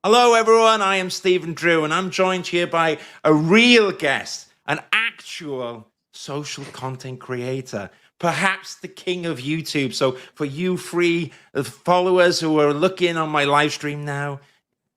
Hello, everyone. I am Stephen Drew, and I'm joined here by a real guest, an actual social content creator, perhaps the king of YouTube. So, for you free followers who are looking on my live stream now,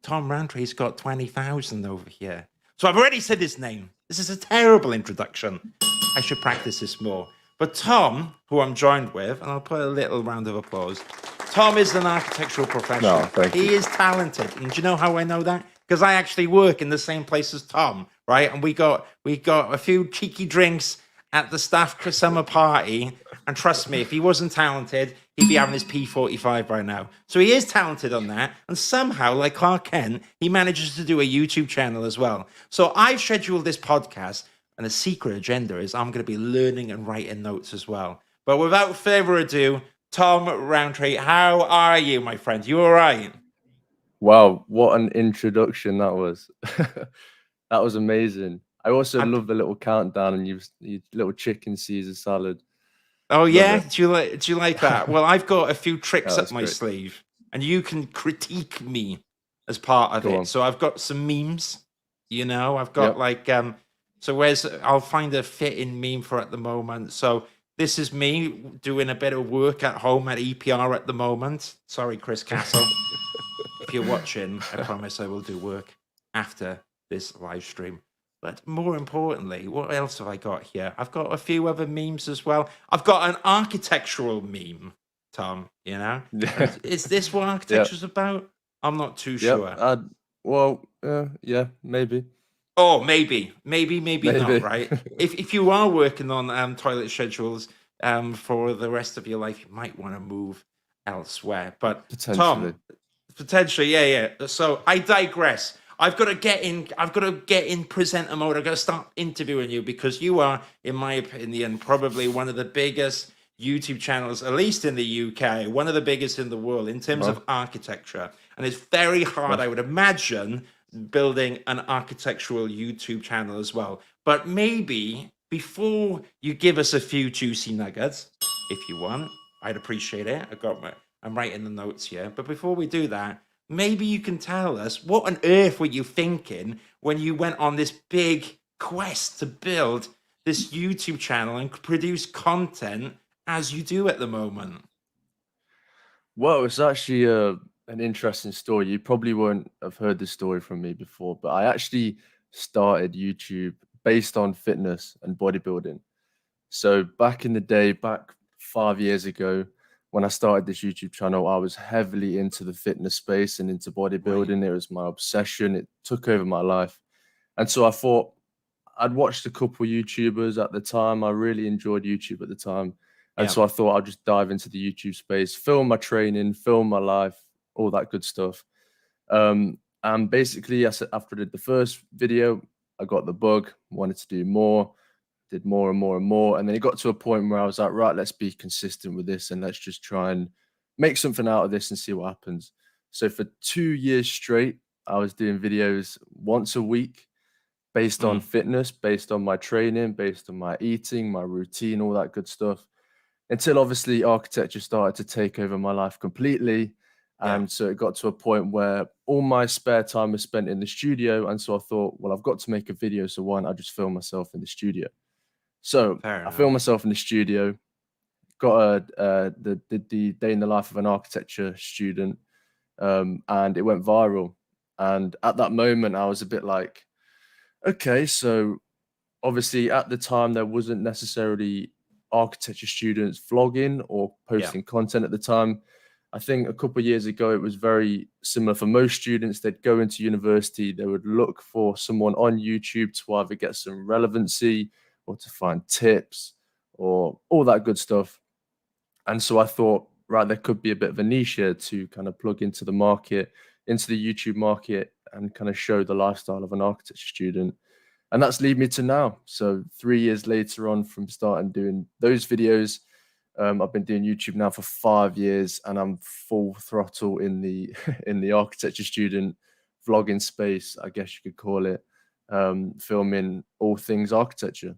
Tom Roundtree's got 20,000 over here. So, I've already said his name. This is a terrible introduction. I should practice this more. But Tom, who I'm joined with, and I'll put a little round of applause. Tom is an architectural professional. No, thank He you. is talented. And do you know how I know that? Because I actually work in the same place as Tom, right? And we got a few cheeky drinks at the staff summer party. And trust me, if he wasn't talented, he'd be having his P45 by now. So he is talented on that. And somehow, like Clark Kent, he manages to do a YouTube channel as well. So I've scheduled this podcast, and the secret agenda is I'm going to be learning and writing notes as well. But without further ado, Tom Rowntree, how are you, my friend? You all right? Wow, what an introduction that was. That was amazing. I also love the little countdown and you little chicken Caesar salad. Oh Love yeah, it. do you like that? Well, I've got a few tricks Yeah, up that's my great. sleeve, and you can critique me as part of Go it. on. So I've got some memes. I've got Yep. so where's I'll find a fitting meme for at the moment. So this is me doing a bit of work at home at EPR at the moment. Sorry, Chris Castle. If you're watching, I promise I will do work after this live stream. But more importantly, what else have I got here? I've got a few other memes as well. I've got an architectural meme, Tom, Yeah. Is this what Yep. architecture's about? I'm not too Yep. sure. Yeah, maybe. Oh, maybe not, Maybe. right? If you are working on toilet schedules for the rest of your life, you might want to move elsewhere. But Potentially. Tom, potentially, yeah. So I digress. I've got to get in. I've got to get in presenter mode. I've got to start interviewing you because you are, in my opinion, probably one of the biggest YouTube channels, at least in the UK, one of the biggest in the world in terms of Wow. architecture. And it's very hard, I Wow. would imagine, building an architectural YouTube channel as well. But maybe before you give us a few juicy nuggets, if you want, I'd appreciate it. I'm writing the notes here. But before we do that, maybe you can tell us what on earth were you thinking when you went on this big quest to build this YouTube channel and produce content as you do at the moment? Well, it's actually an interesting story. You probably won't have heard this story from me before, but I actually started YouTube based on fitness and bodybuilding. So back in the day, back 5 years ago, when I started this YouTube channel, I was heavily into the fitness space and into Right. bodybuilding. It was my obsession. It took over my life. And so I thought I'd watched a couple YouTubers at the time. I really enjoyed YouTube at the time. And Yeah. so I thought I'll just dive into the YouTube space, film my training, film my life, all that good stuff. And basically, after I did the first video, I got the bug, wanted to do more, did more and more and more. And then it got to a point where I was like, right, let's be consistent with this and let's just try and make something out of this and see what happens. So for 2 years straight, I was doing videos once a week based on Mm. fitness, based on my training, based on my eating, my routine, all that good stuff. Until obviously architecture started to take over my life completely. Yeah. And so it got to a point where all my spare time was spent in the studio. And so I thought, well, I've got to make a video. So why don't I just film myself in the studio? So Fair I enough. filmed myself in the studio, got the day in the life of an architecture student, and it went viral. And at that moment, I was a bit like, okay, so obviously at the time there wasn't necessarily architecture students vlogging or Yeah. posting content at the time. I think a couple of years ago it was very similar for most students. They'd go into university, they would look for someone on YouTube to either get some relevancy or to find tips or all that good stuff. And so I thought, right, there could be a bit of a niche here to kind of plug into the market, into the YouTube market, and kind of show the lifestyle of an architecture student. And that's lead me to now. So 3 years later on from starting doing those videos, I've been doing YouTube now for 5 years, and I'm full throttle in the in the architecture student vlogging space, I guess you could call it, filming all things architecture.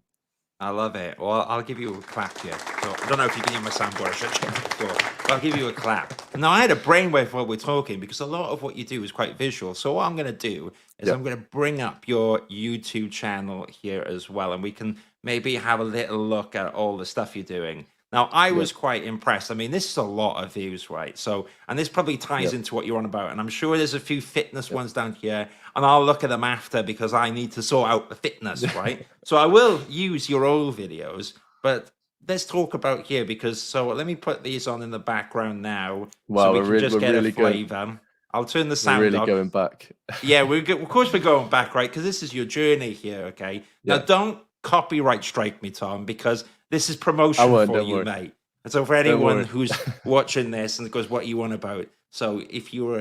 I love it. Well, I'll give you a clap here. So I don't know if you can hear my soundboard. I should check before. But I'll give you a clap. Now, I had a brainwave while we're talking because a lot of what you do is quite visual. So what I'm going to do is Yeah, I'm going to bring up your YouTube channel here as well, and we can maybe have a little look at all the stuff you're doing. Now, I yeah, was quite impressed. I mean, this is a lot of views, right? So, and this probably yeah, ties into what you're on about. And I'm sure there's a few fitness yeah. ones down here, and I'll look at them after because I need to sort out the fitness, right? So I will use your old videos, but let's talk about here because so let me put these on in the background now so Wow, we can just we're get a really going flavor. I'll turn the we're sound really on. going back. Yeah, of course we're going back, right? Because this is your journey here, okay? Now Yeah, don't copyright strike me, Tom, because this is I promotion won't. for Don't you, worry. mate. And so for Don't anyone worry. who's watching this and goes, "What you want about?" So if you're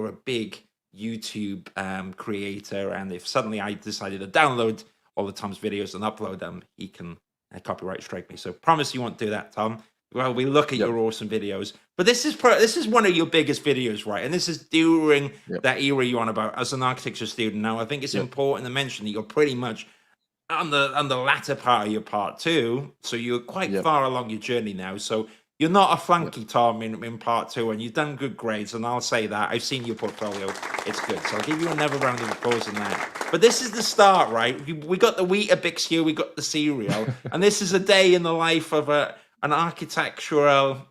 a big YouTube creator, and if suddenly I decided to download all the Tom's videos and upload them, he can copyright strike me. So promise you won't do that, Tom. Well, we look at Yep, your awesome videos, but this is one of your biggest videos, right? And this is during yep, that era you're on about as an architecture student. Now, I think it's yep, important to mention that you're pretty much on the latter part of your part two, so you're quite yep, far along your journey now. So you're not a yep. flunky, Tom, in part two, and you've done good grades. And I'll say that I've seen your portfolio; it's good. So I'll give you another round of applause on that. But this is the start, right? We got the Weetabix here, we got the cereal, and this is a day in the life of an architectural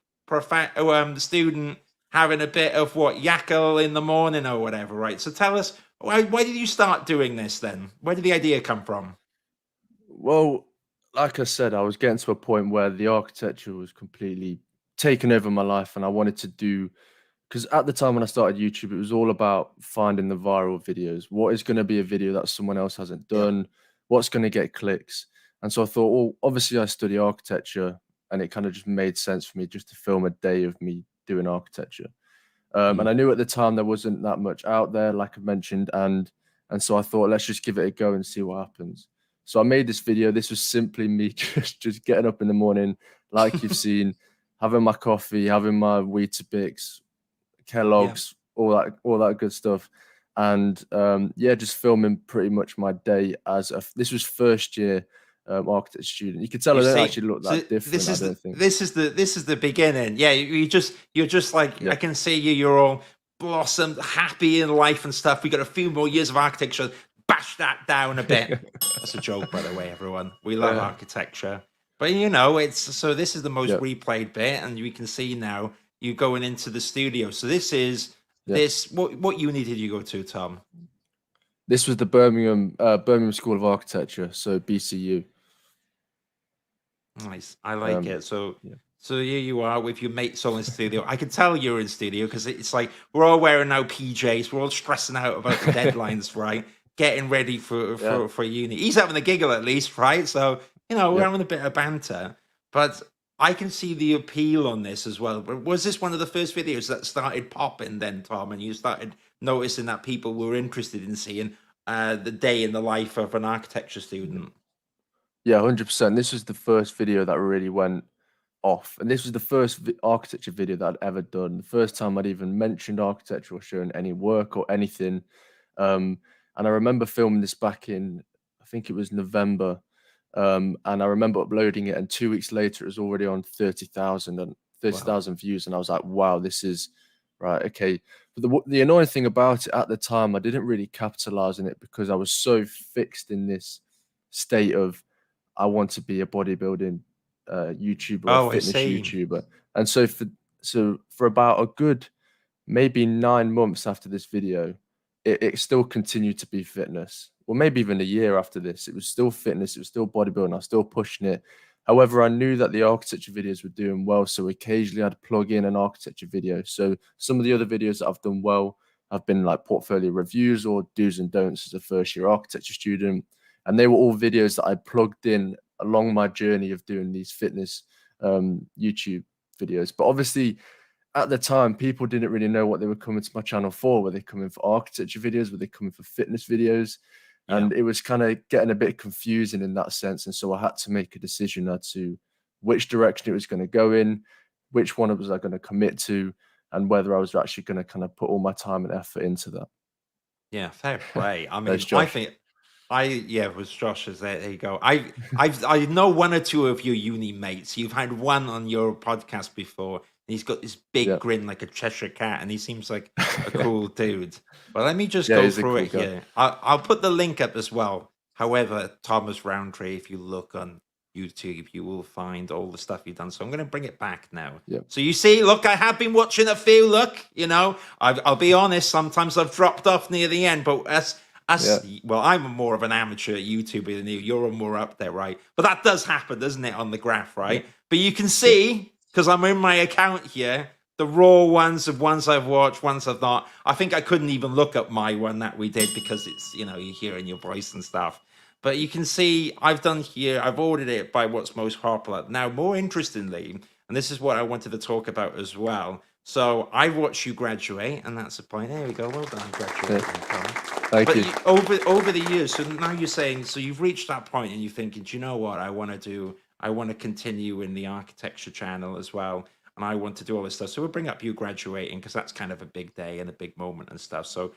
student having a bit of what yackle in the morning or whatever, right? So tell us, why did you start doing this then? Where did the idea come from? Well, like I said, I was getting to a point where the architecture was completely taking over my life, and I wanted to do because at the time when I started YouTube, it was all about finding the viral videos. What is going to be a video that someone else hasn't Yep. done? What's going to get clicks? And so I thought, well, obviously I study architecture, and it kind of just made sense for me just to film a day of me doing architecture. And I Mm. knew at the time there wasn't that much out there, like I mentioned, and so I thought, let's just give it a go and see what happens. So I made this video. This was simply me just getting up in the morning, like you've seen, having my coffee, having my Weetabix, Yeah. Kellogg's, all that good stuff, and yeah, just filming pretty much my day as this was first year architecture student. You could tell You I don't see, actually look so that different. I don't think. this is the beginning. Yeah, you're just like I Yeah, can see you. You're all blossomed, happy in life and stuff. We got a few more years of architecture. Bash that down a bit. That's a joke, by the way, everyone. We love yeah, architecture, but you know, it's so this is the most yeah, replayed bit, and we can see now you going into the studio. So this is yeah. what uni did you go to, Tom? This was the Birmingham School of Architecture, so BCU. Nice. I like Um, it. So yeah, so here you are with your mates all in studio. I can tell you're in studio because it's like we're all wearing now PJs. We're all stressing out about the deadlines, right? Getting ready yeah, for uni. He's having a giggle at least, right? So you know we're yeah. having a bit of banter, but I can see the appeal on this as well. But was this one of the first videos that started popping then, Tom, and you started noticing that people were interested in seeing the day in the life of an architecture student? Yeah, 100%. This was the first video that really went off, and this was the first architecture video that I'd ever done. The first time I'd even mentioned architecture or shown any work or anything. Um, and I remember filming this back in, I think it was November. And I remember uploading it, and 2 weeks later, it was already on 30,000 and thirty Wow. thousand views. And I was like, wow, this is right. Okay. But the annoying thing about it at the time, I didn't really capitalize on it because I was so fixed in this state of, I want to be a bodybuilding YouTuber or Oh, I fitness see. YouTuber. And so for about a good maybe 9 months after this video, it still continued to be fitness. Or maybe even a year after this, it was still fitness, it was still bodybuilding, I was still pushing it. However, I knew that the architecture videos were doing well, so occasionally I'd plug in an architecture video. So some of the other videos that I've done well have been like portfolio reviews or do's and don'ts as a first year architecture student. And they were all videos that I plugged in along my journey of doing these fitness YouTube videos. But obviously, at the time, people didn't really know what they were coming to my channel for. Were they coming for architecture videos? Were they coming for fitness videos? Yeah. And it was kind of getting a bit confusing in that sense. And so I had to make a decision as to which direction it was going to go in, which one was I going to commit to, and whether I was actually going to kind of put all my time and effort into that. Yeah, fair play. I There's mean, Josh. It was Josh's. There you go. I know one or two of your uni mates. You've had one on your podcast before. And he's got this big Yeah. grin like a Cheshire cat, and he seems like a cool dude. Well, let me just Yeah, go he's a through cool it guy. here. I'll put the link up as well. However, Thomas Rowntree, if you look on YouTube, you will find all the stuff you've done. So I'm going to bring it back now. Yep. So you see, look, I have been watching a few. Look, I'll be honest. Sometimes I've dropped off near the end, but well, I'm more of an amateur YouTuber than you. You're more up there, right? But that does happen, doesn't it, on the graph, right? Yep. But you can see, because I'm in my account here, the raw ones of ones I've watched, ones I've not. I think I couldn't even look up my one that we did because it's, you're hearing your voice and stuff. But you can see I've done here, I've ordered it by what's most popular. Now, more interestingly, and this is what I wanted to talk about as well. So I watched you graduate, and that's the point. There we go. Well done, graduating. Thank you. Over the years, so now you're saying, so you've reached that point, and you're thinking, do you know what I want to continue in the architecture channel as well, and I want to do all this stuff. So we'll bring up you graduating because that's kind of a big day and a big moment and stuff. So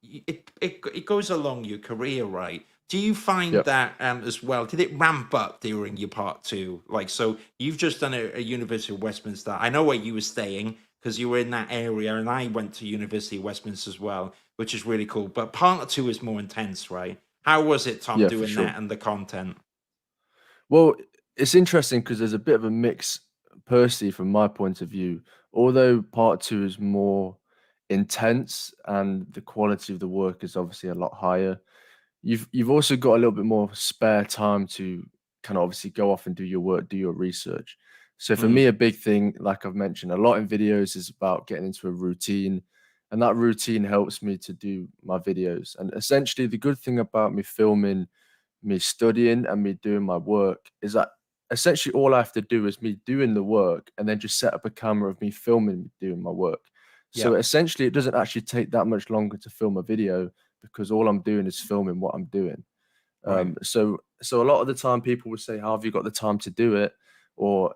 it goes along your career, right? Do you find Yep. that as well? Did it ramp up during your part two? Like, so you've just done a University of Westminster. I know where you were staying because you were in that area, and I went to University of Westminster as well, which is really cool. But part two is more intense, right? How was it, Tom, Yeah, for doing sure. that and the content? Well, it's interesting because there's a bit of a mix, personally, from my point of view. Although part two is more intense and the quality of the work is obviously a lot higher, you've also got a little bit more spare time to kind of obviously go off and do your work, do your research. So for me, a big thing, like I've mentioned, a lot in videos is about getting into a routine, and that routine helps me to do my videos. And essentially, the good thing about me filming, me studying, and me doing my work is that essentially all I have to do is me doing the work and then just set up a camera of me filming me doing my work. So Yeah. essentially, it doesn't actually take that much longer to film a video because all I'm doing is filming what I'm doing. Right. So a lot of the time, people will say, "How have you got the time to do it?" Or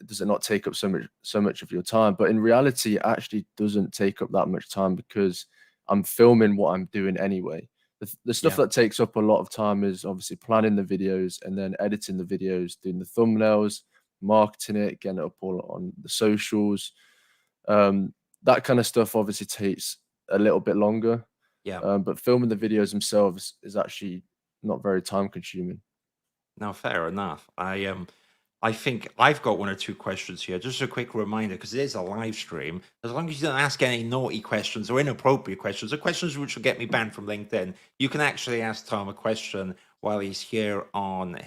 does it not take up so much of your time? But in reality, it actually doesn't take up that much time because I'm filming what I'm doing anyway. The stuff Yeah. that takes up a lot of time is obviously planning the videos and then editing the videos, doing the thumbnails, marketing it, getting it up all on the socials. That kind of stuff obviously takes a little bit longer. Yeah. But filming the videos themselves is actually not very time consuming. Now, fair enough. I think I've got one or two questions here. Just a quick reminder, because it is a live stream. As long as you don't ask any naughty questions or inappropriate questions, or questions which will get me banned from LinkedIn, you can actually ask Tom a question while he's here on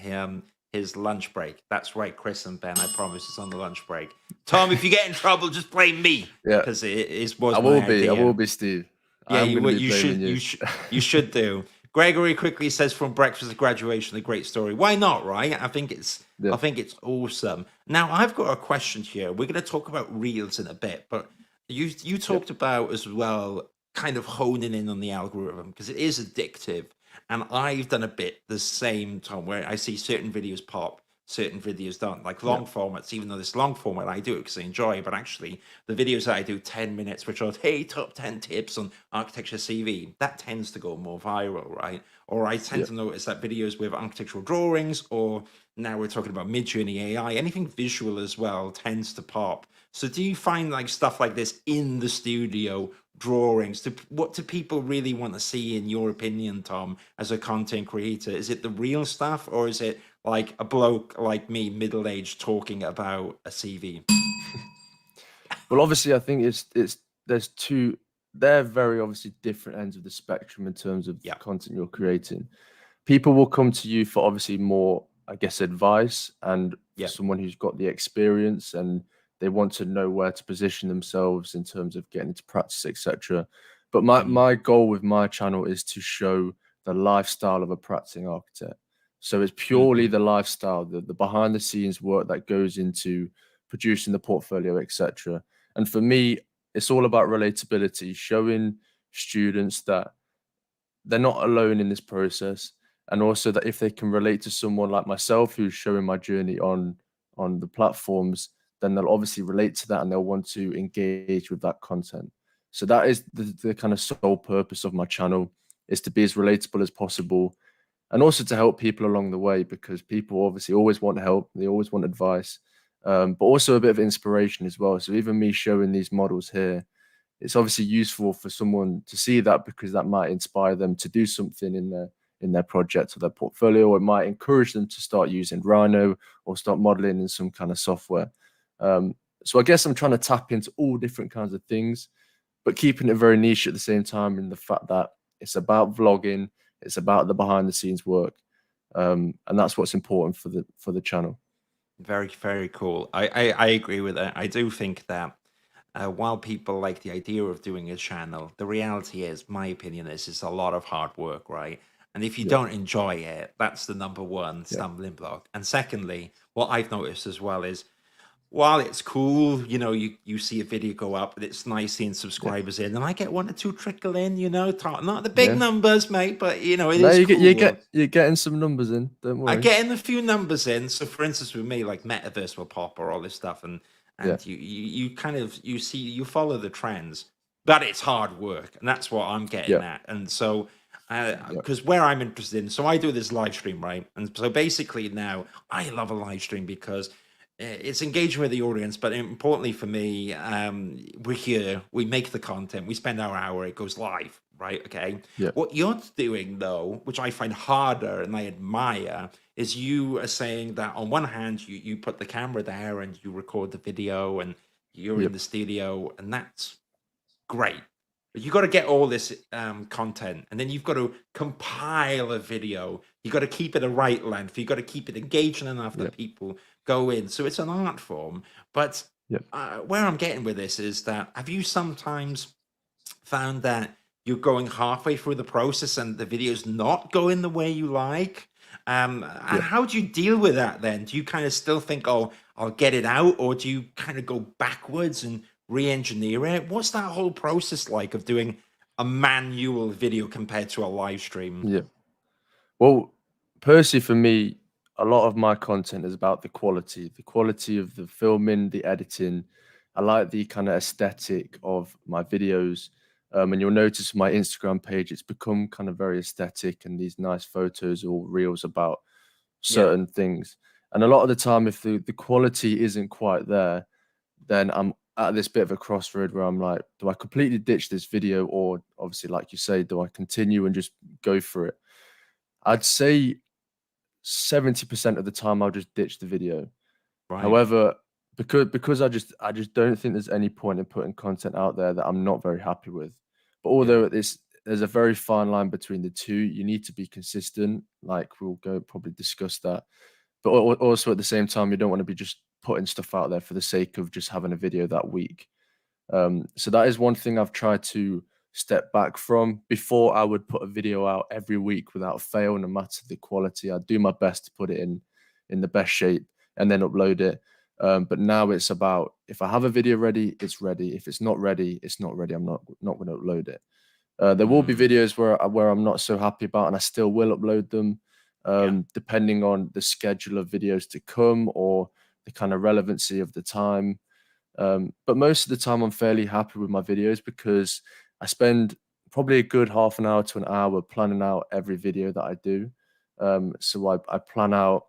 his lunch break. That's right, Chris and Ben. I promise it's on the lunch break. Tom, if you get in trouble, just blame me. Yeah, because it was I my will be. I idea. will be, Steve. Yeah, I'm you going to be you should blaming you. you should do. Gregory quickly says from breakfast to graduation, a great story. Why not, right? I think it's Yeah. awesome. Now I've got a question here. We're going to talk about reels in a bit, but you talked about as well, kind of honing in on the algorithm because it is addictive. And I've done a bit the same time where I see certain videos pop, certain videos don't, like long formats, even though this long format I do it because I enjoy it, but actually the videos that I do 10 minutes, which are, hey, top 10 tips on architecture CV, that tends to go more viral, right? Or I tend to notice that videos with architectural drawings, or now we're talking about mid-journey AI, anything visual as well tends to pop. So do you find like stuff like this in the studio, drawings, what do people really want to see in your opinion, Tom, as a content creator? Is it the real stuff, or is it like a bloke like me, middle-aged, talking about a CV? Well, obviously, I think there's two. They're very obviously different ends of the spectrum in terms of the content you're creating. People will come to you for obviously more, I guess, advice and for someone who's got the experience and they want to know where to position themselves in terms of getting into practice, etc. But my goal with my channel is to show the lifestyle of a practicing architect. So it's purely the lifestyle, the behind the scenes work that goes into producing the portfolio, etc. And for me, it's all about relatability, showing students that they're not alone in this process, and also that if they can relate to someone like myself who's showing my journey on the platforms, then they'll obviously relate to that and they'll want to engage with that content. So that is the kind of sole purpose of my channel, is to be as relatable as possible and also to help people along the way, because people obviously always want help, they always want advice, but also a bit of inspiration as well. So even me showing these models here, it's obviously useful for someone to see that, because that might inspire them to do something in their project or their portfolio, or it might encourage them to start using Rhino or start modeling in some kind of software. So I guess I'm trying to tap into all different kinds of things, but keeping it very niche at the same time, in the fact that it's about vlogging, it's about the behind the scenes work, and that's what's important for the channel. Very, very cool. I agree with that. I do think that while people like the idea of doing a channel, the reality is, my opinion is, it's a lot of hard work, right? And if you Yeah, don't enjoy it, that's the number one yeah, stumbling block. And secondly, what I've noticed as well is, while it's cool, you see a video go up and it's nice seeing yeah, subscribers in, and I get one or two trickle in, not the big yeah. numbers, mate, but it No, is cool. you're getting some numbers in. Don't I worry. get in a few numbers in. So, for instance, with me, like metaverse will pop or all this stuff, and Yeah, you kind of you follow the trends, but it's hard work, and that's what I'm getting yeah, at. And so, yeah, because where I'm interested in, so I do this live stream, right? And so basically now I love a live stream because it's engaging with the audience, but importantly for me, we're here, we make the content, we spend our hour, it goes live, right? Okay. yeah, What you're doing, though, which I find harder and I admire, is you are saying that on one hand, you put the camera there and you record the video and you're yeah, in the studio, and that's great. But you got to get all this content, and then you've got to compile a video. You got to keep it the right length. You got to keep it engaging enough yeah, that people go in. So it's an art form. But yeah. where I'm getting with this is that, have you sometimes found that you're going halfway through the process and the video's not going the way you like? And Yeah. how do you deal with that then? Do you kind of still think, oh, I'll get it out? Or do you kind of go backwards and re-engineer it? What's that whole process like of doing a manual video compared to a live stream? Yeah. Well, personally, for me, a lot of my content is about the quality of the filming, the editing. I like the kind of aesthetic of my videos. And you'll notice my Instagram page, it's become kind of very aesthetic, and these nice photos or reels about Yeah. certain things. And a lot of the time, if the quality isn't quite there, then I'm at this bit of a crossroad where I'm like, do I completely ditch this video, or obviously, like you say, do I continue and just go for it? I'd say 70% of the time I'll just ditch the video. Right. However, because I just don't think there's any point in putting content out there that I'm not very happy with. But Yeah. although there's a very fine line between the two, you need to be consistent. Like we'll go probably discuss that. But also at the same time, you don't want to be just putting stuff out there for the sake of just having a video that week. So that is one thing I've tried to step back from. Before, I would put a video out every week without fail, no matter the quality. I'd do my best to put it in the best shape and then upload it. But now it's about, if I have a video ready, it's ready. If it's not ready, it's not ready. I'm not going to upload it. There will be Mm, videos where I'm not so happy about, and I still will upload them, yeah. depending on the schedule of videos to come or the kind of relevancy of the time. But most of the time, I'm fairly happy with my videos, because I spend probably a good half an hour to an hour planning out every video that I do. So I plan out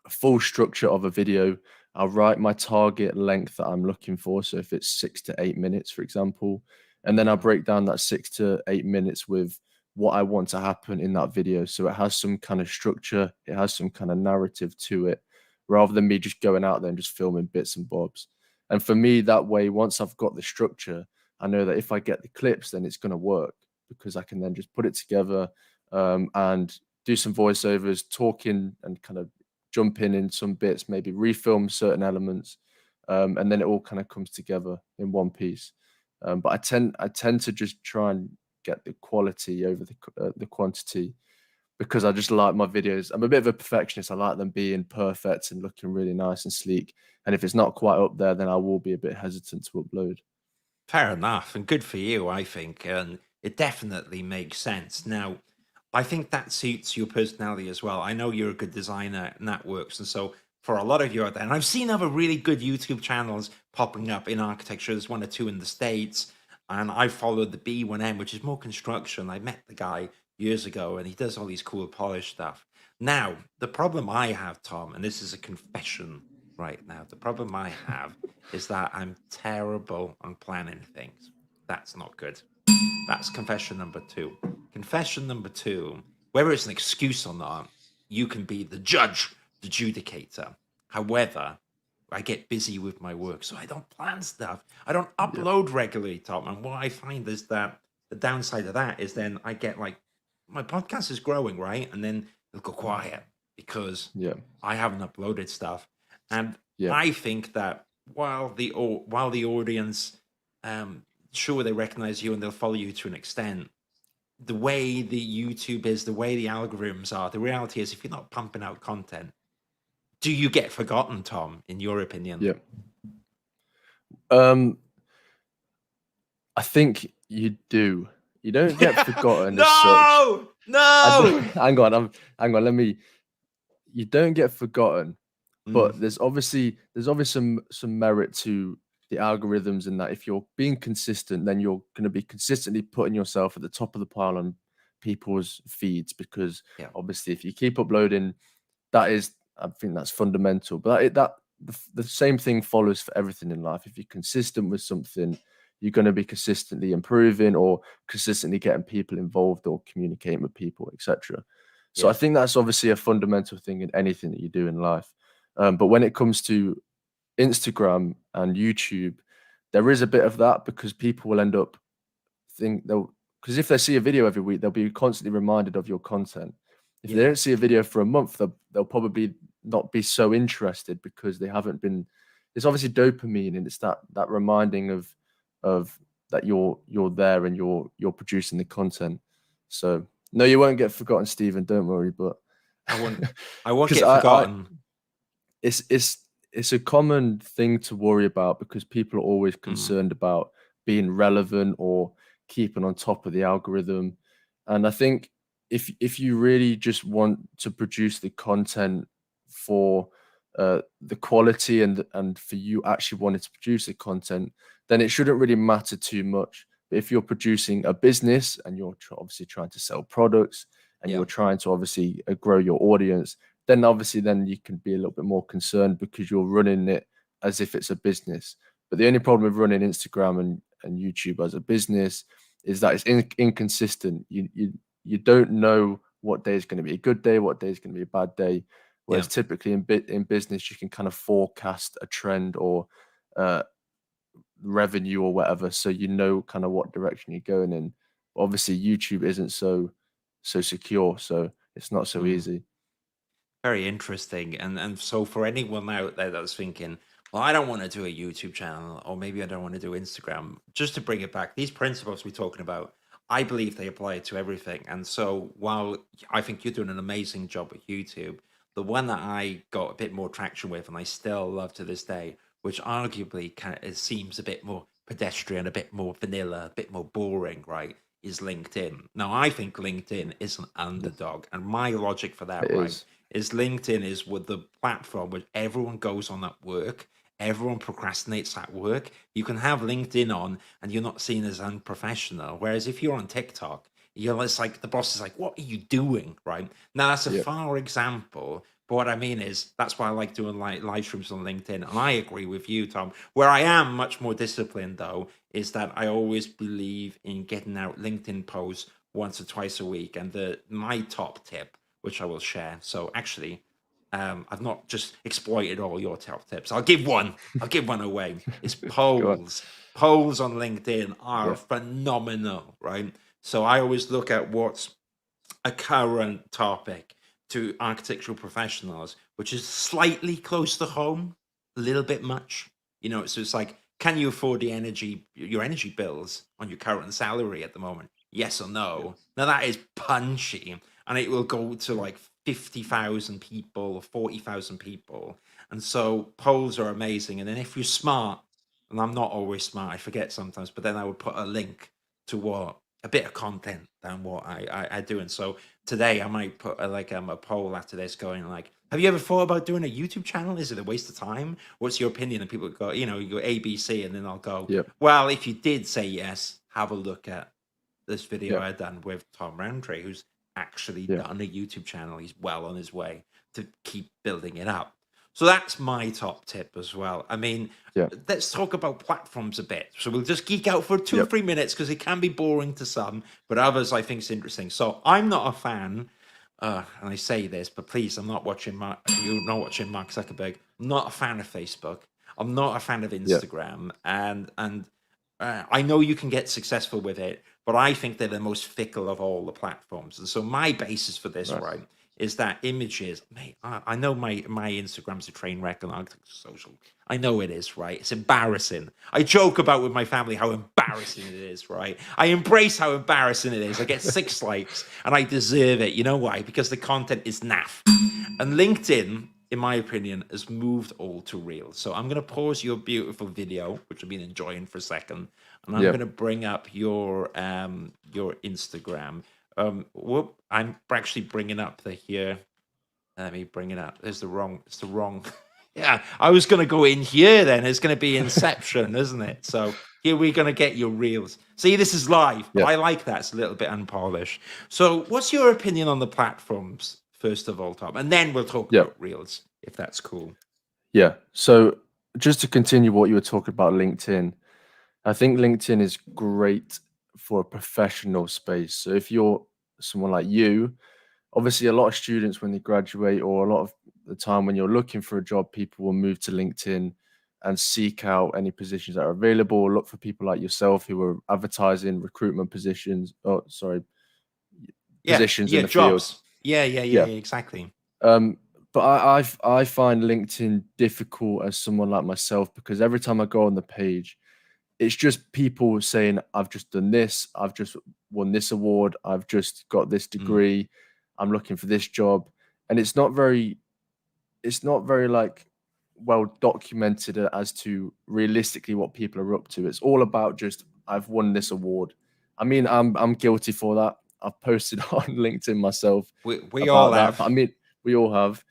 a full structure of a video. I'll write my target length that I'm looking for. So if it's 6 to 8 minutes, for example, and then I'll Yeah. break down that 6 to 8 minutes with what I want to happen in that video. So it has some kind of structure, it has some kind of narrative to it, rather than me just going out there and just filming bits and bobs. And for me, that way, once I've got the structure, I know that if I get the clips, then it's going to work, because I can then just put it together, and do some voiceovers, talking and kind of jump in some bits, maybe refilm certain elements, and then it all kind of comes together in one piece. But I tend to just try and get the quality over the quantity, because I just like my videos. I'm a bit of a perfectionist. I like them being perfect and looking really nice and sleek. And if it's not quite up there, then I will be a bit hesitant to upload. Fair enough, and good for you, I think, and it definitely makes sense. Now, I think that suits your personality as well. I know you're a good designer, and that works. And so, for a lot of you out there, and I've seen other really good YouTube channels popping up in architecture. There's one or two in the States. and I followed the B1M, which is more construction. I met the guy years ago, and he does all these cool polish stuff. Now, the problem I have, Tom, and this is a confession right now, the problem I have is that I'm terrible on planning things. That's not good. That's confession number two. Confession number two, whether it's an excuse or not, you can be the judge, the judicator. However, I get busy with my work, so I don't plan stuff. I don't Yeah. upload regularly, Tom. And what I find is that the downside of that is then I get like my podcast is growing, right? And then it'll go quiet because Yeah. I haven't uploaded stuff. And Yeah. I think that while the audience, sure, they recognize you and they'll follow you to an extent, the way the YouTube is, the way the algorithms are, the reality is if you're not pumping out content, do you get forgotten, Tom, in your opinion? Yeah. I think you do. You don't get forgotten as such. No! Hang on, you don't get forgotten, but Mm, there's obviously some merit to the algorithms in that if you're being consistent, then you're going to be consistently putting yourself at the top of the pile on people's feeds, because yeah, obviously if you keep uploading, I think that's fundamental. But the same thing follows for everything in life. If you're consistent with something, you're going to be consistently improving or consistently getting people involved or communicating with people, etc. So I yeah, think that's obviously a fundamental thing in anything that you do in life. But when it comes to Instagram and YouTube, there is a bit of that, because people will end up because if they see a video every week, they'll be constantly reminded of your content. If they yeah, don't see a video for a month, they'll probably not be so interested, because they haven't been. It's obviously dopamine, and it's that reminding of that you're there and you're producing the content. So no, you won't get forgotten, Stephen. Don't worry. But I won't because get forgotten. it's a common thing to worry about, because people are always Mm, concerned about being relevant or keeping on top of the algorithm. And I think if you really just want to produce the content for the quality and for you actually wanting to produce the content, then it shouldn't really matter too much. But if you're producing a business and you're obviously trying to sell products, and yeah, you're trying to obviously grow your audience, then obviously then you can be a little bit more concerned, because you're running it as if it's a business. But the only problem with running Instagram and YouTube as a business is that it's inconsistent. You don't know what day is going to be a good day, what day is going to be a bad day. yeah. Whereas typically in business, you can kind of forecast a trend or uh, revenue or whatever, so you know kind of what direction you're going in. Obviously, YouTube isn't so secure, so it's not so Mm. easy. Very interesting. And so for anyone out there that's thinking, well, I don't want to do a YouTube channel, or maybe I don't want to do Instagram, just to bring it back, these principles we're talking about, I believe they apply to everything. And so while I think you're doing an amazing job with YouTube, the one that I got a bit more traction with, and I still love to this day, which arguably it seems a bit more pedestrian, a bit more vanilla, a bit more boring, right, is LinkedIn. Now, I think LinkedIn is an Yeah, underdog. And my logic for it that, right, is. is LinkedIn is with the platform where everyone goes on at work, everyone procrastinates at work. You can have LinkedIn on and you're not seen as unprofessional. Whereas if you're on TikTok, it's like the boss is like, what are you doing? Right. Now that's a Yeah, far example. But what I mean is that's why I like doing like live streams on LinkedIn. And I agree with you, Tom. Where I am much more disciplined though, is that I always believe in getting out LinkedIn posts once or twice a week. And my top tip, which I will share. So actually, I've not just exploited all your top tips. I'll give one. I'll give one away. It's go on. polls. Polls on LinkedIn are Yeah, phenomenal, right? So I always look at what's a current topic to architectural professionals, which is slightly close to home, a little bit much. So it's like, can you afford your energy bills on your current salary at the moment? Yes or yeah, no? Now that is punchy, and it will go to like 50,000 people or 40,000 people. And so polls are amazing. And then if you're smart, and I'm not always smart, I forget sometimes, but then I would put a link to what a bit of content than what I do. And so today I might put a poll after this going like, have you ever thought about doing a YouTube channel? Is it a waste of time? What's your opinion? And people go, you go A, B, C, and then I'll go, Yep. well, if you did say yes, have a look at this video Yep. I done with Tom Rowntree, who's actually Yeah. done a YouTube channel. He's well on his way to keep building it up. So that's my top tip as well. I mean, Yeah. let's talk about platforms a bit. So we'll just geek out for 2 or Yep. 3 minutes because it can be boring to some, but others I think is interesting. So I'm not a fan, and I say this, but please, you're not watching Mark Zuckerberg. I'm not a fan of Facebook. I'm not a fan of Instagram, and I know you can get successful with it, but I think they're the most fickle of all the platforms. And so my basis for this, right, is that images, mate, I know my Instagram's a train wreck on social. I know it is, right? It's embarrassing. I joke about with my family how embarrassing it is, right? I embrace how embarrassing it is. I get 6 likes and I deserve it. You know why? Because the content is naff. And LinkedIn, in my opinion, has moved all to Reels. So I'm going to pause your beautiful video, which I've been enjoying for a second, and I'm going to bring up your Instagram. I'm actually bringing up here. Let me bring it up. It's the wrong. Yeah, I was going to go in here then. It's going to be Inception, isn't it? So here we're going to get your Reels. See, this is live, but I like that. It's a little bit unpolished. So what's your opinion on the platforms, first of all, Tom? And then we'll talk about Reels, if that's cool. Yeah. So just to continue what you were talking about, LinkedIn, I think LinkedIn is great for a professional space. So if you're someone like you, obviously a lot of students when they graduate, or a lot of the time when you're looking for a job, people will move to LinkedIn and seek out any positions that are available, or look for people like yourself who are advertising recruitment positions. Positions in the jobs. field. Yeah, exactly. But I find LinkedIn difficult as someone like myself, because every time I go on the page, it's just people saying, I've just done this, I've just won this award, I've just got this degree, I'm looking for this job. And it's not very like well documented as to realistically what people are up to. It's all about just, I've won this award. I mean, I'm guilty for that. I've posted on LinkedIn myself. We all have. I mean, we all have.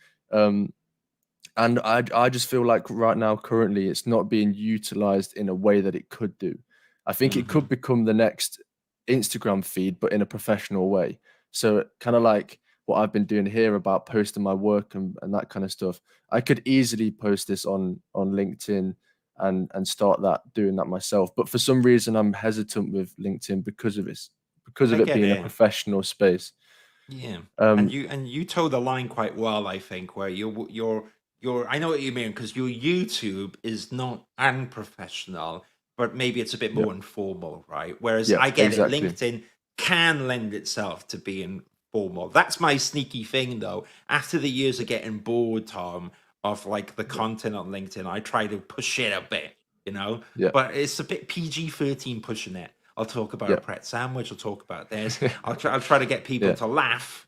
And I just feel like right now, currently, it's not being utilized in a way that it could do. I think it could become the next Instagram feed, but in a professional way. So kind of like what I've been doing here about posting my work and that kind of stuff. I could easily post this on LinkedIn and start doing that myself. But for some reason, I'm hesitant with LinkedIn because of it being a professional space. Yeah, and you toe the line quite well, I think, where you're I know what you mean, because your YouTube is not unprofessional, but maybe it's a bit more informal, right? Whereas I get it, LinkedIn can lend itself to being formal. That's my sneaky thing, though. After the years of getting bored, Tom, of like the content on LinkedIn, I try to push it a bit, but it's a bit PG-13 pushing it. I'll talk about a Pret sandwich. I'll talk about this. I'll try to get people to laugh.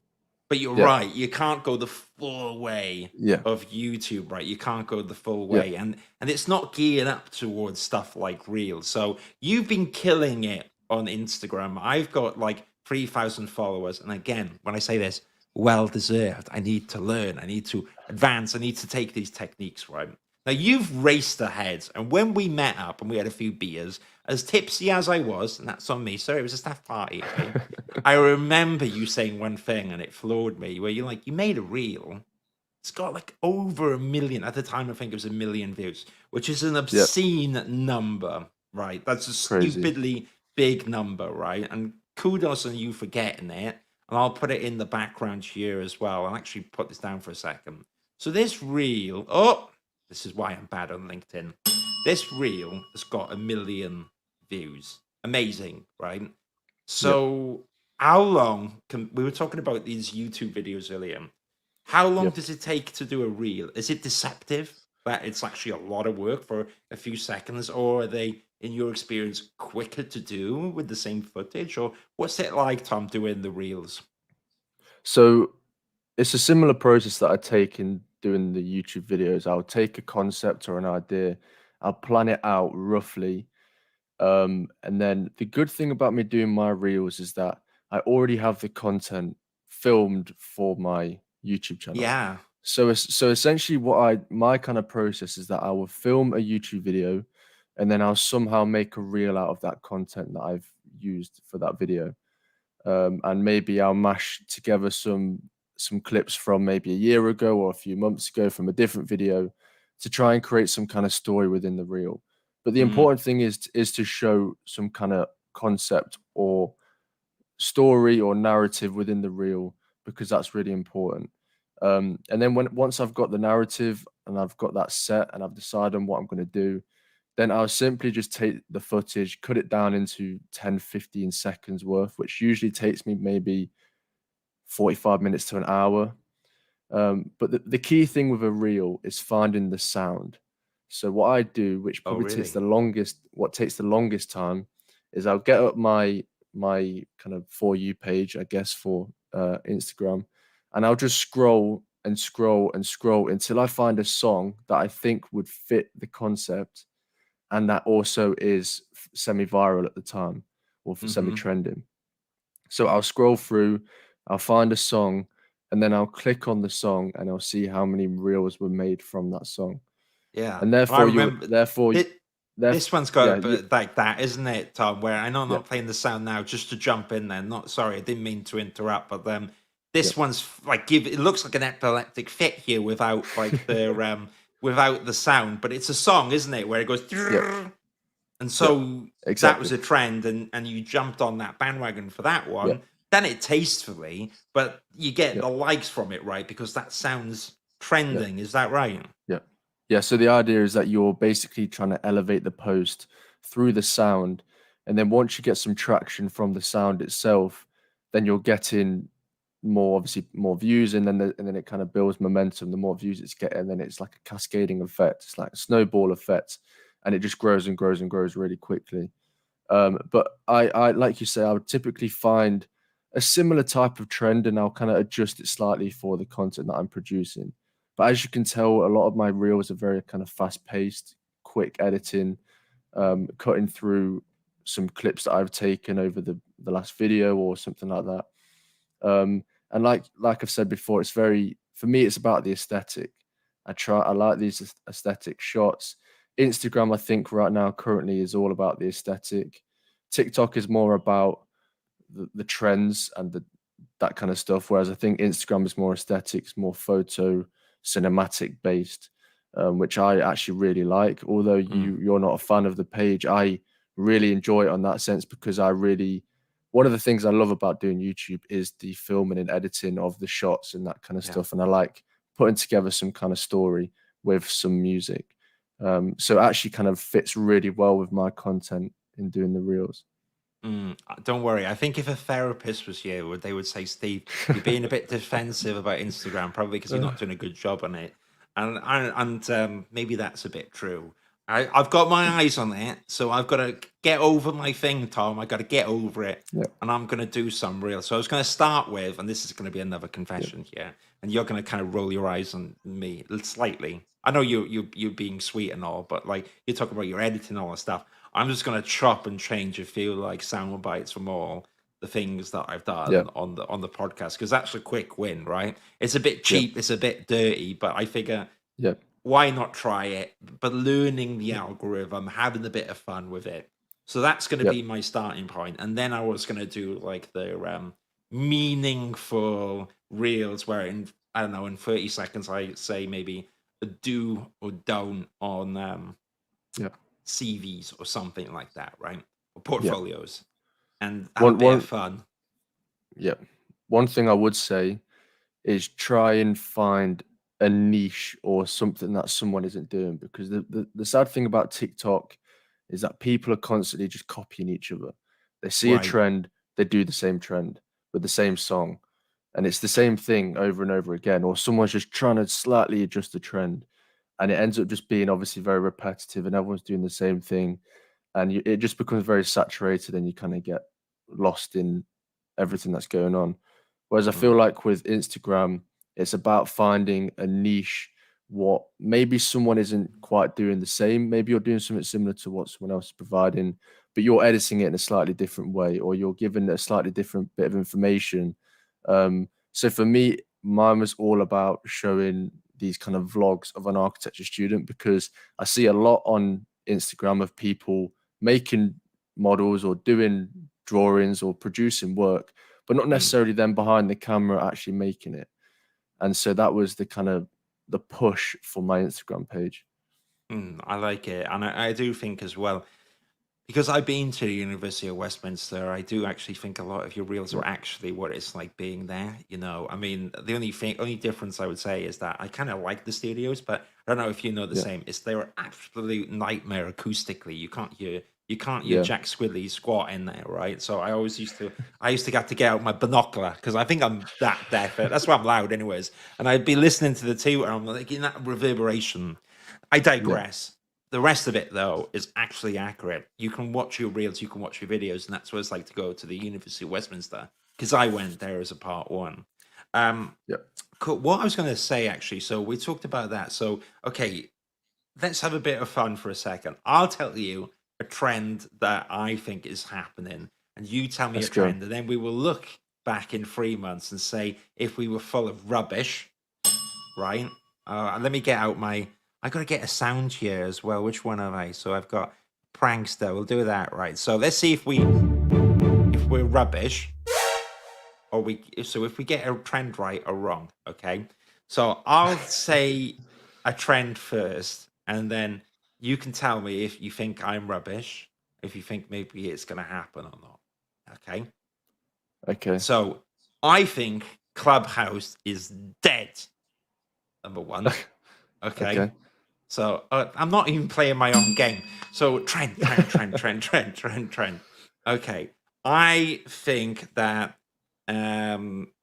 But you're right. You can't go the full way of YouTube, right? You can't go the full way. And it's not geared up towards stuff like Reels. So you've been killing it on Instagram. I've got like 3,000 followers. And again, when I say this, well deserved. I need to learn. I need to advance. I need to take these techniques, right? Now, you've raced ahead. And when we met up and we had a few beers, as tipsy as I was, and that's on me, sorry, it was a staff party, okay? I remember you saying one thing, and it floored me, where you're like, you made a reel. It's got like over 1 million. At the time, I think it was 1 million views, which is an obscene number, right? That's a stupidly big number, right? And kudos on you for getting it. And I'll put it in the background here as well. I'll actually put this down for a second. So this reel, this is why I'm bad on LinkedIn. This reel has got 1 million views. Amazing, right? So how long we were talking about these YouTube videos earlier. How long does it take to do a reel? Is it deceptive that it's actually a lot of work for a few seconds, or are they, in your experience, quicker to do with the same footage? Or what's it like, Tom, doing the reels? So it's a similar process that I take in doing the YouTube videos. I'll take a concept or an idea, I'll plan it out roughly, And then the good thing about me doing my reels is that I already have the content filmed for my YouTube channel. Yeah. So essentially my kind of process is that I will film a YouTube video and then I'll somehow make a reel out of that content that I've used for that video. And maybe I'll mash together some clips from maybe a year ago or a few months ago from a different video to try and create some kind of story within the reel. But the important thing is to show some kind of concept or story or narrative within the reel, because that's really important. And then once I've got the narrative and I've got that set and I've decided on what I'm going to do, then I'll simply just take the footage, cut it down into 10, 15 seconds worth, which usually takes me maybe 45 minutes to an hour. But the key thing with a reel is finding the sound. So what I do, which probably takes the longest time, is I'll get up my kind of For You page, I guess, for Instagram, and I'll just scroll and scroll and scroll until I find a song that I think would fit the concept, and that also is semi-viral at the time or semi-trending. So I'll scroll through, I'll find a song, and then I'll click on the song and I'll see how many reels were made from that song. Yeah. And I remember this one's got yeah, a bit like that, isn't it, Tom? Where I know I'm Yeah. not playing the sound now, just to jump in there. Not sorry, I didn't mean to interrupt, but this one's like it looks like an epileptic fit here without like the without the sound, but it's a song, isn't it? Where it goes and so that was exactly. a trend, and you jumped on that bandwagon for that one. Done it tastefully, but you get the likes from it, right? Because that sounds trending. Is that right? Yeah, so the idea is that you're basically trying to elevate the post through the sound, and then once you get some traction from the sound itself, then you're getting obviously more views, and then it kind of builds momentum. The more views it's getting, then it's like a cascading effect. It's like a snowball effect, and it just grows and grows and grows really quickly. But I like you say, I would typically find a similar type of trend, and I'll kind of adjust it slightly for the content that I'm producing. But as you can tell, a lot of my reels are very kind of fast-paced, quick editing, cutting through some clips that I've taken over the last video or something like that. And like I've said before, for me, it's about the aesthetic. I like these aesthetic shots. Instagram, I think right now currently is all about the aesthetic. TikTok is more about the trends and that kind of stuff. Whereas I think Instagram is more aesthetics, more photo, cinematic based, which I actually really like. Although you're not a fan of the page, I really enjoy it on that sense, because one of the things I love about doing YouTube is the filming and editing of the shots and that kind of stuff. And I like putting together some kind of story with some music. So it actually kind of fits really well with my content in doing the reels. Don't worry. I think if a therapist was here, they would say, Steve, you're being a bit defensive about Instagram, probably because you're not doing a good job on it. And maybe that's a bit true. I've got my eyes on it, so I've got to get over my thing, Tom. I've got to get over it, and I'm going to do some real. So I was going to start with, and this is going to be another confession here, and you're going to kind of roll your eyes on me slightly. I know you're being sweet and all, but like you talk about your editing and all that stuff. I'm just going to chop and change a few like sound bites from all the things that I've done on the podcast, because that's a quick win, right? It's a bit cheap, it's a bit dirty, but I figure why not try it? But learning the algorithm, having a bit of fun with it. So that's going to be my starting point. And then I was going to do like the meaningful reels where in 30 seconds I say maybe a do or don't on CVs or something like that, right? Or portfolios, and have a bit of fun. Yeah. One thing I would say is try and find a niche or something that someone isn't doing, because the sad thing about TikTok is that people are constantly just copying each other. They see a trend, they do the same trend with the same song, and it's the same thing over and over again. Or someone's just trying to slightly adjust the trend, and it ends up just being obviously very repetitive, and everyone's doing the same thing, and it just becomes very saturated, and you kind of get lost in everything that's going on. Whereas I feel like with Instagram, it's about finding a niche, what maybe someone isn't quite doing the same. Maybe you're doing something similar to what someone else is providing, but you're editing it in a slightly different way, or you're given a slightly different bit of information. So for me, mine was all about showing these kind of vlogs of an architecture student, because I see a lot on Instagram of people making models or doing drawings or producing work, but not necessarily them behind the camera actually making it. And so that was the kind of the push for my Instagram page. I like it. And I do think as well, because I've been to the University of Westminster, I do actually think a lot of your reels are actually what it's like being there. You know, I mean, the only difference I would say is that I kind of like the studios, but I don't know if you know the same. Is they're an absolute nightmare acoustically. You can't hear Yeah. Jack Squidley squat in there, right? So I used to get out my binocular because I think I'm that deaf. That's why I'm loud, anyways. And I'd be listening to the two, and I'm like in that reverberation. I digress. The rest of it, though, is actually accurate. You can watch your reels, you can watch your videos, and that's what it's like to go to the University of Westminster, because I went there as a part one. Yeah. Cool. What I was going to say, actually, so we talked about that. So, okay, let's have a bit of fun for a second. I'll tell you a trend that I think is happening, and you tell me Let's a go. trend, and then we will look back in 3 months and say if we were full of rubbish, right? Let me get out I got to get a sound here as well. Which one have I? So I've got prankster. We'll do that, right? So let's see if we're rubbish, or if we get a trend right or wrong. Okay. So I'll say a trend first, and then you can tell me if you think I'm rubbish, if you think maybe it's going to happen or not. Okay. Okay. So I think Clubhouse is dead. Number one. Okay. Okay. So I'm not even playing my own game. So trend. Okay. I think that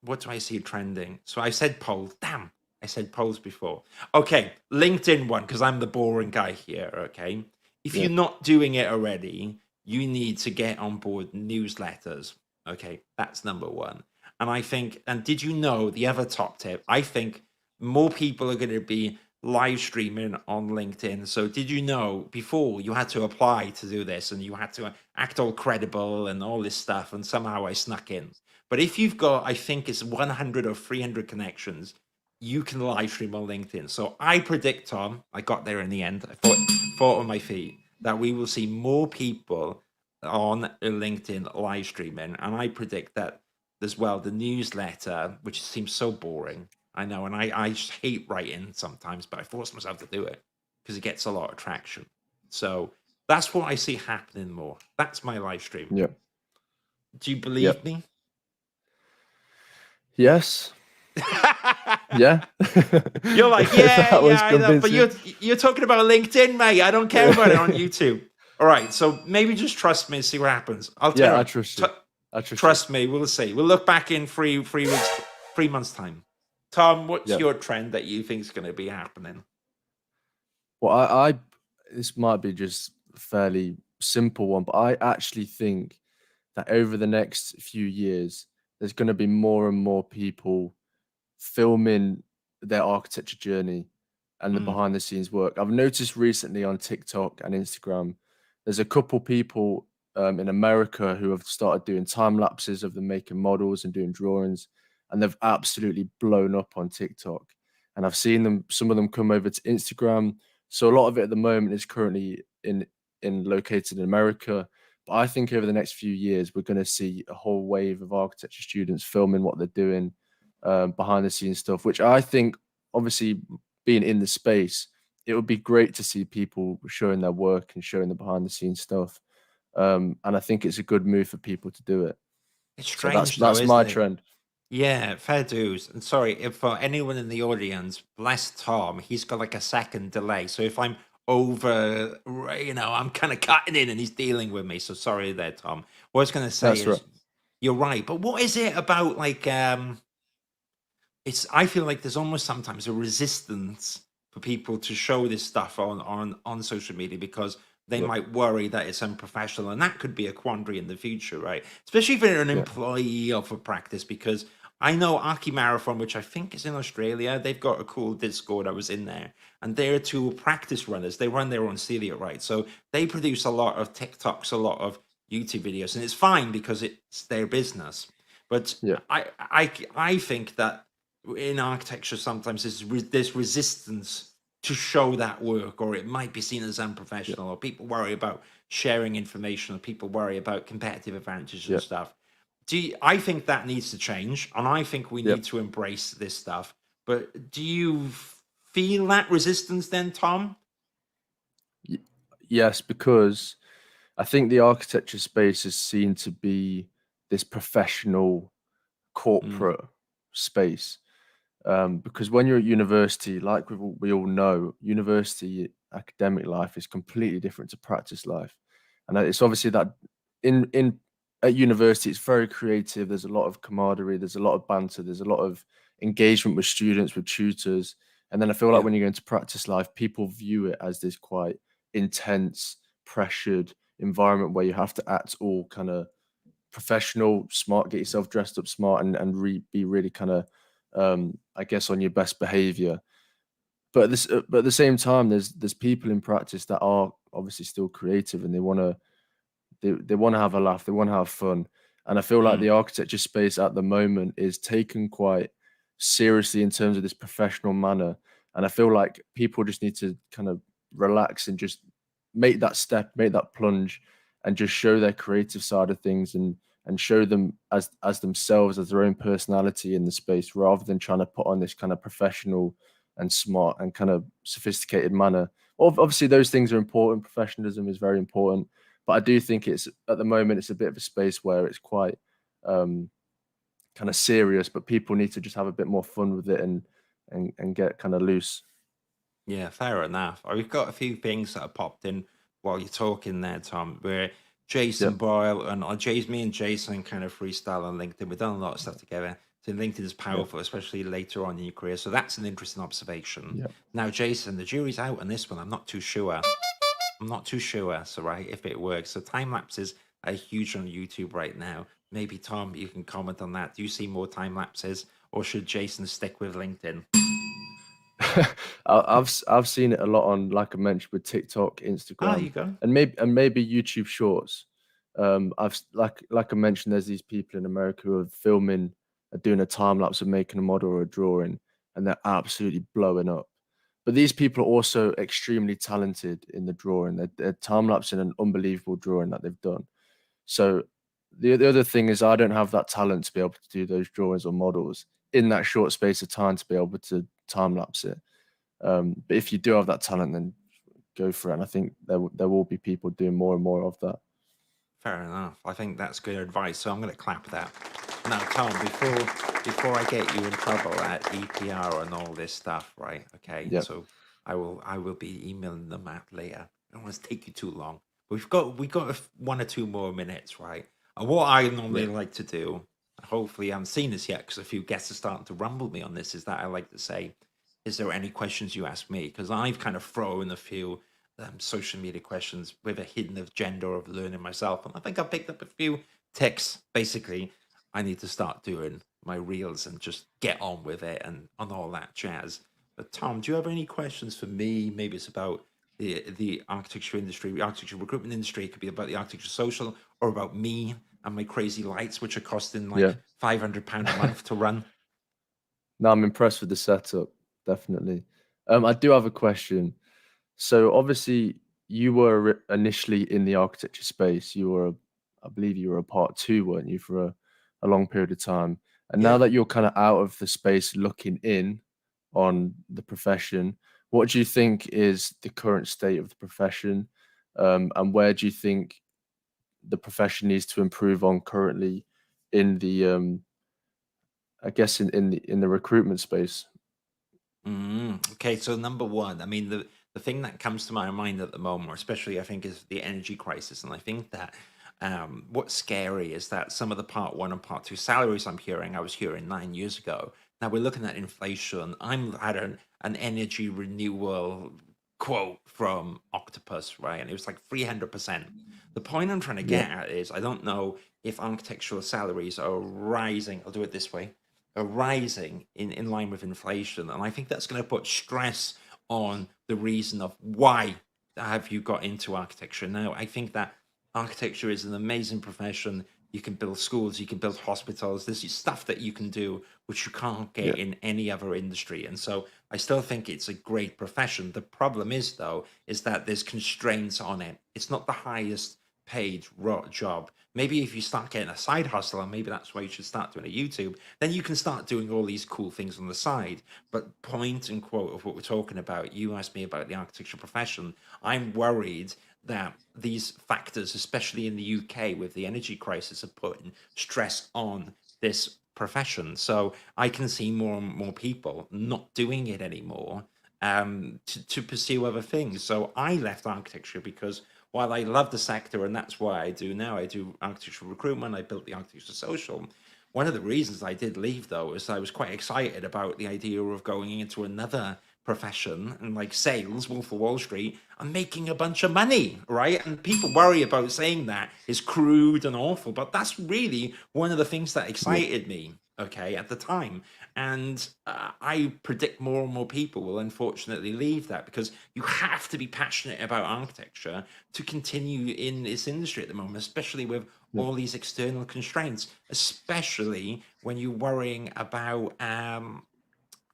what do I see trending? So I said polls. Damn, I said polls before. Okay, LinkedIn one, because I'm the boring guy here. Okay. If Yeah. you're not doing it already, you need to get on board newsletters. Okay, that's number one. And I think, and did you know the other top tip? I think more people are going to be live streaming on LinkedIn. So did you know before you had to apply to do this and you had to act all credible and all this stuff, and somehow I snuck in. But if you've got, I think it's 100 or 300 connections, you can live stream on LinkedIn. So I predict, Tom, I got there in the end. I thought on my feet that we will see more people on LinkedIn live streaming. And I predict that as well, the newsletter, which seems so boring, I know, and I just hate writing sometimes, but I force myself to do it because it gets a lot of traction. So that's what I see happening more. That's my live stream. Yeah. Do you believe me? Yes. Yeah. You're like, yeah, That was I know, but convincing. you're talking about LinkedIn, mate. I don't care about it on YouTube. All right, so maybe just trust me and see what happens. I'll tell Yeah, you. I trust you. Trust me. We'll see. We'll look back in 3 months time. Tom, what's Yeah. your trend that you think is going to be happening? Well, I this might be just a fairly simple one, but I actually think that over the next few years, there's going to be more and more people filming their architecture journey and the behind the scenes work. I've noticed recently on TikTok and Instagram, there's a couple people in America who have started doing time lapses of them making models and doing drawings, and they've absolutely blown up on TikTok. And I've seen some of them come over to Instagram. So a lot of it at the moment is currently in located in America. But I think over the next few years, we're going to see a whole wave of architecture students filming what they're doing, behind the scenes stuff, which I think, obviously, being in the space, it would be great to see people showing their work and showing the behind the scenes stuff. And I think it's a good move for people to do it. It's So strange, though, that's isn't my it? trend. Yeah, fair dues. And sorry, if for anyone in the audience, bless Tom, he's got like a second delay. So if I'm over, I'm kind of cutting in and he's dealing with me. So sorry there, Tom. What I was going to say That's is, right. you're right. But what is it about like, I feel like there's almost sometimes a resistance for people to show this stuff on social media because they Yeah. might worry that it's unprofessional, and that could be a quandary in the future, right? Especially if you're an Yeah. employee of a practice, because I know Archie Marathon, which I think is in Australia. They've got a cool Discord. I was in there, and they're two practice runners. They run their own studio, right? So they produce a lot of TikToks, a lot of YouTube videos, and it's fine because it's their business. But Yeah. I think that in architecture sometimes there's resistance to show that work, or it might be seen as Yeah. unprofessional, or people worry about sharing information, or people worry about competitive advantages Yeah. and stuff. I think that needs to change, and I think we Yeah. need to embrace this stuff. But do you feel that resistance then, Tom? Yes, because I think the architecture space is seen to be this professional Mm, corporate space. Because when you're at university, like we all know, university academic life is completely different to practice life, and it's obviously that in at university it's very creative. There's a lot of camaraderie, there's a lot of banter, there's a lot of engagement with students, with tutors, and then I feel like yeah, when you go into practice life, people view it as this quite intense, pressured environment where you have to act all kind of professional, smart, get yourself dressed up smart, and be really kind of, I guess, on your best behavior. But at the same time, there's people in practice that are obviously still creative, and they want to have a laugh, they want to have fun, and I feel like mm, the architecture space at the moment is taken quite seriously in terms of this professional manner, and I feel like people just need to kind of relax and just make that step, make that plunge, and just show their creative side of things, and show them as themselves, as their own personality in the space, rather than trying to put on this kind of professional and smart and kind of sophisticated manner. Obviously, those things are important. Professionalism is very important, but I do think it's at the moment it's a bit of a space where it's quite kind of serious, but people need to just have a bit more fun with it and get kind of loose. yeah, fair enough. We've got a few things that have popped in while you're talking there, Tom. Where Yeah, Jason Boyle and me and Jason kind of freestyle on LinkedIn. We've done a lot of stuff together. So LinkedIn is yeah, powerful, especially later on in your career. So that's an interesting observation. yeah. Now, Jason, the jury's out on this one. I'm not too sure. So right, if it works. So time lapses are huge on YouTube right now. Maybe Tom, you can comment on that. Do you see more time lapses, or should Jason stick with LinkedIn? I've seen it a lot on, like I mentioned, with TikTok, Ah, Instagram, you go. and maybe YouTube Shorts. Like I mentioned, there's these people in America who are filming, are doing a time lapse of making a model or a drawing, and they're absolutely blowing up. But these people are also extremely talented in the drawing. They're time lapsing an unbelievable drawing that they've done. So the other thing is I don't have that talent to be able to do those drawings or models in that short space of time to be able to time lapse it. But if you do have that talent, then go for it. And I think there will be people doing more and more of that. Fair enough. I think that's good advice. So I'm going to clap that. Now, Tom, before I get you in trouble at EPR and all this stuff, right? Okay. Yeah, So I will be emailing them out later. I don't want to take you too long. We got one or two more minutes, right? And what I yeah, normally like to do, hopefully I haven't seen this yet because a few guests are starting to rumble me on this, is that I like to say, is there any questions you ask me? Because I've kind of thrown a few social media questions with a hidden agenda of learning myself. And I think I picked up a few ticks. Basically, I need to start doing my reels and just get on with it and all that jazz. But Tom, do you have any questions for me? Maybe it's about the architecture industry, the architecture recruitment industry. It could be about the architecture social or about me and my crazy lights, which are costing yeah. like £500 a month to run. No, I'm impressed with the setup, definitely. I do have a question. So obviously, you were initially in the architecture space. I believe you were a part two, weren't you, for a long period of time? And now Yeah. that you're kind of out of the space, looking in on the profession, what do you think is the current state of the profession, and where do you think the profession needs to improve on currently in the, I guess, in the recruitment space? Okay, so number one, I mean, the thing that comes to my mind at the moment, especially I think, is the energy crisis. And I think that what's scary is that some of the part one and part two salaries I was hearing 9 years ago. Now we're looking at inflation. I'm at an energy renewal quote from Octopus, right? And it was like 300%. The point I'm trying to Yeah, get at is I don't know if architectural salaries are rising. I'll do it this way. are rising in line with inflation. And I think that's going to put stress on the reason of why have you got into architecture. Now, I think that architecture is an amazing profession. You can build schools, you can build hospitals. There's stuff that you can do which you can't Yeah. get in any other industry. And so I still think it's a great profession. The problem is, though, is that there's constraints on it. It's not the highest paid job. Maybe if you start getting a side hustle, and maybe that's why you should start doing a YouTube, then you can start doing all these cool things on the side. But point and quote of what we're talking about, you asked me about the architecture profession. I'm worried that these factors, especially in the UK with the energy crisis, are putting stress on this profession. So I can see more and more people not doing it anymore to pursue other things. So I left architecture because while I love the sector, and that's why I do now, I do architectural recruitment, I built the architecture social. One of the reasons I did leave, though, is I was quite excited about the idea of going into another profession and like sales, Wolf of Wall Street, and making a bunch of money, right? And people worry about saying that is crude and awful, but that's really one of the things that excited me, okay, at the time. And I predict more and more people will unfortunately leave that because you have to be passionate about architecture to continue in this industry at the moment, especially with all these external constraints, especially when you're worrying about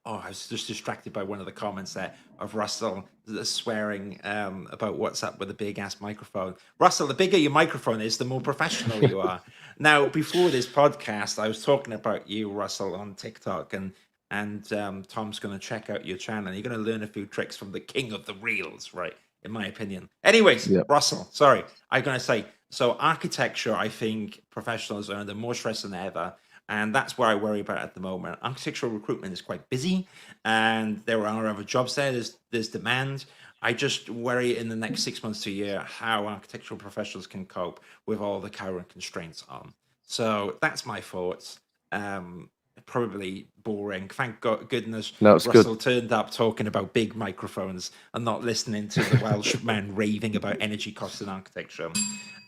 oh, I was just distracted by one of the comments there of Russell swearing about what's up with a big ass microphone. Russell, the bigger your microphone is, the more professional you are. Now, before this podcast, I was talking about you, Russell, on TikTok, and Tom's going to check out your channel. You're going to learn a few tricks from the king of the reels, right? In my opinion. Anyways, Russell, sorry, I'm going to say so. Architecture, I think professionals are under more stress than ever. And that's what I worry about at the moment. Architectural recruitment is quite busy, and there are other jobs there. There's demand. I just worry in the next 6 months to a year how architectural professionals can cope with all the current constraints on. So that's my thoughts. Probably boring. Thank goodness No, it's Russell good. turned up talking about big microphones and not listening to the Welsh man raving about energy costs in architecture.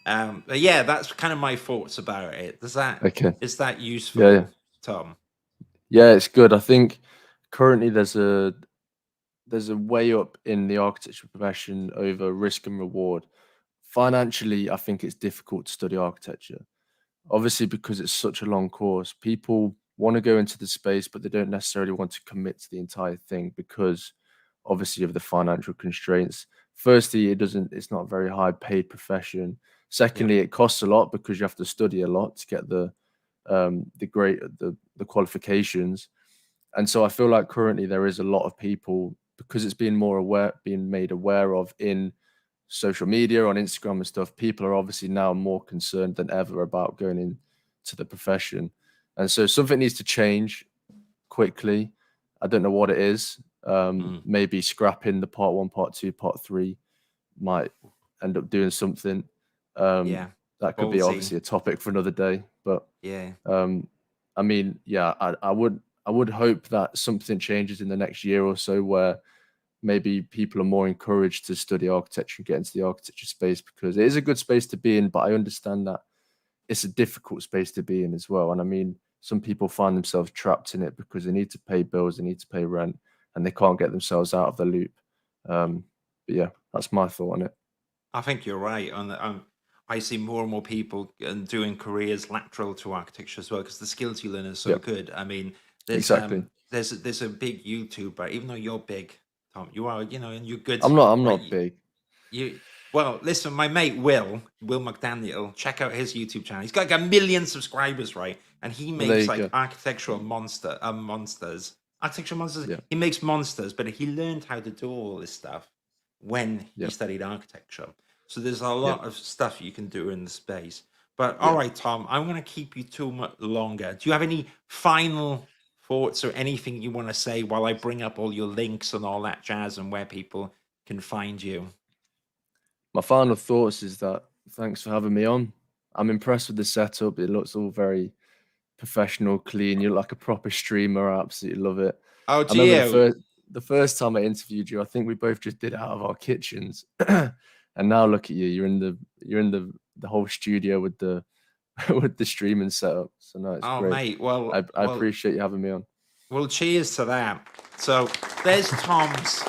But yeah, that's kind of my thoughts about it. Okay. Is that useful, Yeah. Tom? Yeah, it's good. I think currently there's a way up in the architecture profession over risk and reward. Financially, I think it's difficult to study architecture. Obviously, because it's such a long course, people want to go into the space, but they don't necessarily want to commit to the entire thing because obviously of the financial constraints. Firstly, it's not a very high paid profession. Secondly, it costs a lot because you have to study a lot to get the qualifications. And so I feel like currently there is a lot of people, because it's being made aware of in social media, on Instagram and stuff. People are obviously now more concerned than ever about going into the profession. And so something needs to change quickly. I don't know what it is. Maybe scrapping the part 1, part 2, part 3 might end up doing something. Yeah, That could be ballsy. obviously a topic for another day. But Yeah, I mean, yeah, I would hope that something changes in the next year or so where maybe people are more encouraged to study architecture and get into the architecture space, because it is a good space to be in, but I understand that it's a difficult space to be in as well. And I mean, some people find themselves trapped in it because they need to pay bills, they need to pay rent, and they can't get themselves out of the loop. But yeah, that's my thought on it. I think you're right. I see more and more people doing careers lateral to architecture as well because the skills you learn are so Yeah, good. I mean, exactly. there's a big YouTuber, even though you're big, Tom, you are, and you're good, I'm right? not big. Well, listen, my mate Will McDaniel, check out his YouTube channel. He's got like 1 million subscribers, right? And he Well, there makes you like go. architectural monsters. Architectural monsters. Yeah, He makes monsters, but he learned how to do all this stuff when he yeah, studied architecture. So there's a yeah, lot of stuff you can do in the space. But all yeah. right, Tom, I'm going to keep you too much longer. Do you have any final thoughts or anything you want to say while I bring up all your links and all that jazz and where people can find you? My final thoughts is that thanks for having me on. I'm impressed with the setup. It looks all very professional, clean. You're like a proper streamer. I absolutely love it. Oh, I remember Gio. the first time I interviewed you, I think we both just did it out of our kitchens. And now look at you. You're in the whole studio with the with the streaming setup. So no, it's Oh, great. mate. Well, I appreciate you having me on. well, cheers to that. So there's Tom's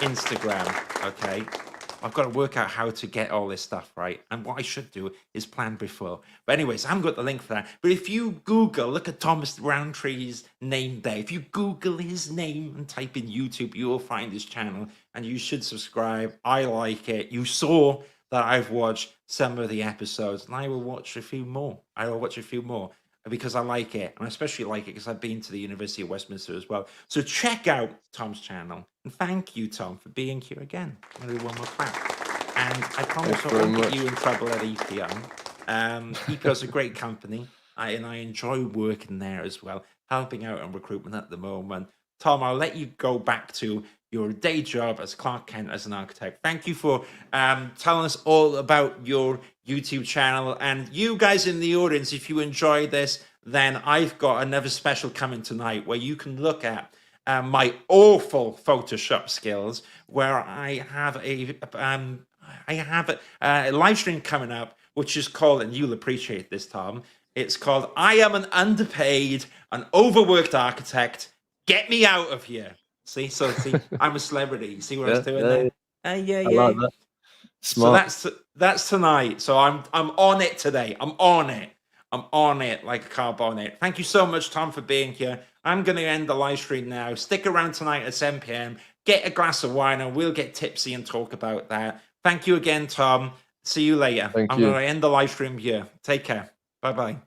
Instagram. Okay. I've got to work out how to get all this stuff right. And what I should do is plan before. But anyways, I haven't got the link for that. But if you Google, look at Thomas Rowntree's name there. If you Google his name and type in YouTube, you will find his channel. And you should subscribe. I like it. You saw that I've watched some of the episodes. And I will watch a few more. I will watch a few more. Because I like it, and I especially like it because I've been to the University of Westminster as well. So check out Tom's channel, and thank you, Tom, for being here again. I'm going to do one more clap. And I promise I won't get you in trouble at EPO. EPO's a great company, and I enjoy working there as well, helping out on recruitment at the moment. Tom, I'll let you go back to your day job as Clark Kent as an architect. Thank you for telling us all about your YouTube channel. And you guys in the audience, if you enjoyed this, then I've got another special coming tonight where you can look at my awful Photoshop skills, where I have a live stream coming up, which is called, and you'll appreciate this, Tom, it's called I Am an Underpaid and Overworked Architect. Get me out of here. See, I'm a celebrity. See what I was doing there? Yeah. I like that. Smart. So that's tonight. So I'm on it today. I'm on it like a car bonnet. Thank you so much, Tom, for being here. I'm going to end the live stream now. Stick around tonight at 7 p.m. Get a glass of wine and we'll get tipsy and talk about that. Thank you again, Tom. See you later. I'm going to end the live stream here. Take care. Bye-bye.